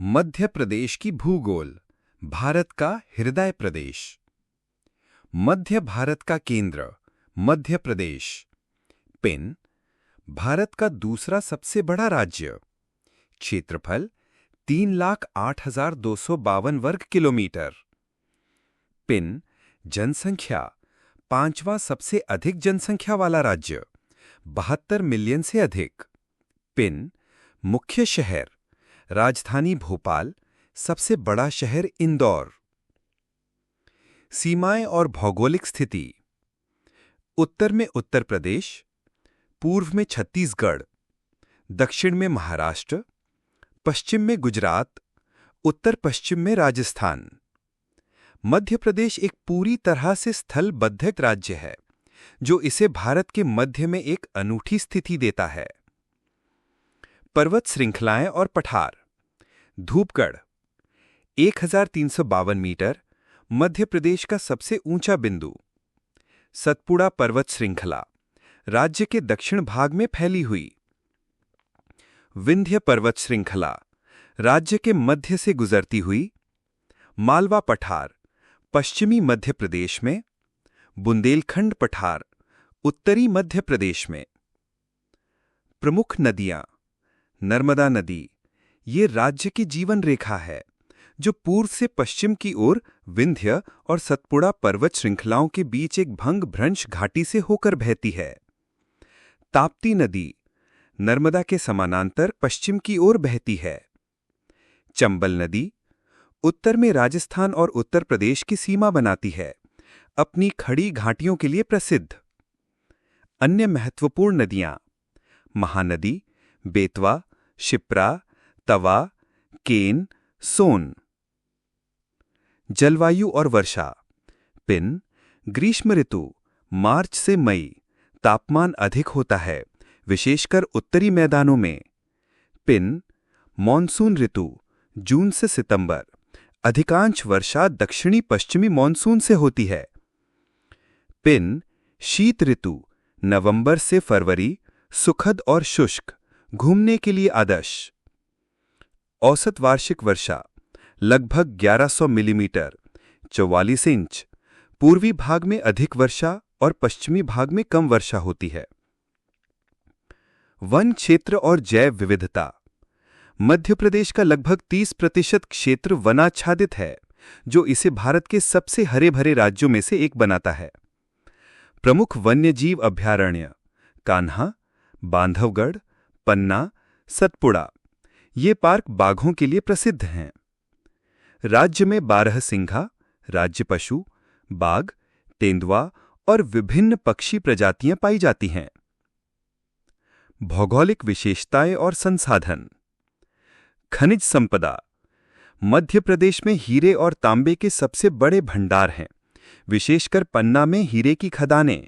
मध्य प्रदेश की भूगोल। भारत का हृदय प्रदेश। मध्य भारत का केंद्र मध्य प्रदेश। पिन भारत का दूसरा सबसे बड़ा राज्य। क्षेत्रफल 3,08,252 वर्ग किलोमीटर। पिन जनसंख्या पांचवां सबसे अधिक जनसंख्या वाला राज्य, 72 मिलियन से अधिक। पिन मुख्य शहर राजधानी भोपाल, सबसे बड़ा शहर इंदौर। सीमाएं और भौगोलिक स्थिति। उत्तर में उत्तर प्रदेश, पूर्व में छत्तीसगढ़, दक्षिण में महाराष्ट्र, पश्चिम में गुजरात, उत्तर पश्चिम में राजस्थान। मध्य प्रदेश एक पूरी तरह से स्थलबद्ध राज्य है जो इसे भारत के मध्य में एक अनूठी स्थिति देता है। पर्वत श्रृंखलाएं और पठार। धूपगढ़ 1352 मीटर, मध्य प्रदेश का सबसे ऊंचा बिंदु। सतपुड़ा पर्वत श्रृंखला राज्य के दक्षिण भाग में फैली हुई। विंध्य पर्वत श्रृंखला राज्य के मध्य से गुजरती हुई। मालवा पठार पश्चिमी मध्य प्रदेश में। बुंदेलखंड पठार उत्तरी मध्य प्रदेश में। प्रमुख नदियां। नर्मदा नदी ये राज्य की जीवन रेखा है जो पूर्व से पश्चिम की ओर विंध्य और सतपुड़ा पर्वत श्रृंखलाओं के बीच एक भंग-भ्रंश घाटी से होकर बहती है। ताप्ती नदी नर्मदा के समानांतर पश्चिम की ओर बहती है। चंबल नदी उत्तर में राजस्थान और उत्तर प्रदेश की सीमा बनाती है, अपनी खड़ी घाटियों के लिए प्रसिद्ध। अन्य महत्वपूर्ण नदियां महानदी, बेतवा, शिप्रा, तवा, केन, सोन। जलवायु और वर्षा। पिन ग्रीष्म ऋतु मार्च से मई, तापमान अधिक होता है, विशेषकर उत्तरी मैदानों में। पिन मॉनसून ऋतु जून से सितंबर, अधिकांश वर्षा दक्षिणी पश्चिमी मॉनसून से होती है। पिन शीत ऋतु नवंबर से फरवरी, सुखद और शुष्क, घूमने के लिए आदर्श। औसत वार्षिक वर्षा लगभग 1100 मिलीमीटर, 44 इंच। पूर्वी भाग में अधिक वर्षा और पश्चिमी भाग में कम वर्षा होती है। वन क्षेत्र और जैव विविधता। मध्य प्रदेश का लगभग 30% क्षेत्र वनाच्छादित है, जो इसे भारत के सबसे हरे भरे राज्यों में से एक बनाता है। प्रमुख वन्यजीव अभयारण्य कान्हा, बांधवगढ़, पन्ना, सतपुड़ा। ये पार्क बाघों के लिए प्रसिद्ध हैं। राज्य में बारहसिंघा, राज्य पशु, बाघ, तेंदुआ और विभिन्न पक्षी प्रजातियां पाई जाती हैं। भौगोलिक विशेषताएं और संसाधन। खनिज संपदा। मध्य प्रदेश में हीरे और तांबे के सबसे बड़े भंडार हैं, विशेषकर पन्ना में हीरे की खदानें।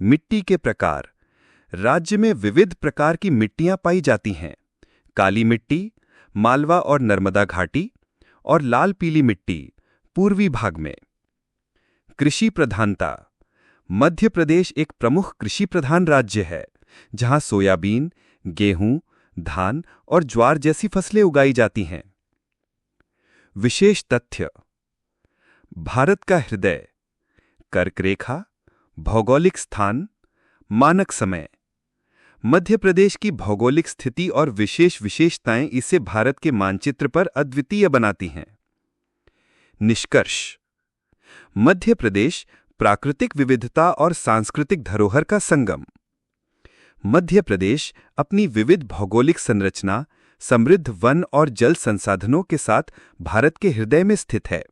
मिट्टी के प्रकार। राज्य में विविध प्रकार की मिट्टियां पाई जाती हैं। काली मिट्टी मालवा और नर्मदा घाटी, और लाल पीली मिट्टी पूर्वी भाग में। कृषि प्रधानता। मध्य प्रदेश एक प्रमुख कृषि प्रधान राज्य है, जहां सोयाबीन, गेहूं, धान और ज्वार जैसी फसलें उगाई जाती हैं। विशेष तथ्य। भारत का हृदय, कर्क रेखा, भौगोलिक स्थान, मानक समय। मध्य प्रदेश की भौगोलिक स्थिति और विशेष विशेषताएं इसे भारत के मानचित्र पर अद्वितीय बनाती हैं। निष्कर्ष। मध्य प्रदेश प्राकृतिक विविधता और सांस्कृतिक धरोहर का संगम। मध्य प्रदेश अपनी विविध भौगोलिक संरचना, समृद्ध वन और जल संसाधनों के साथ भारत के हृदय में स्थित है।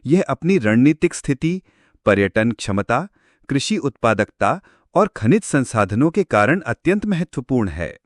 यह अपनी रणनीतिक स्थिति, पर्यटन क्षमता, कृषि उत्पादकता और खनिज संसाधनों के कारण अत्यंत महत्वपूर्ण है।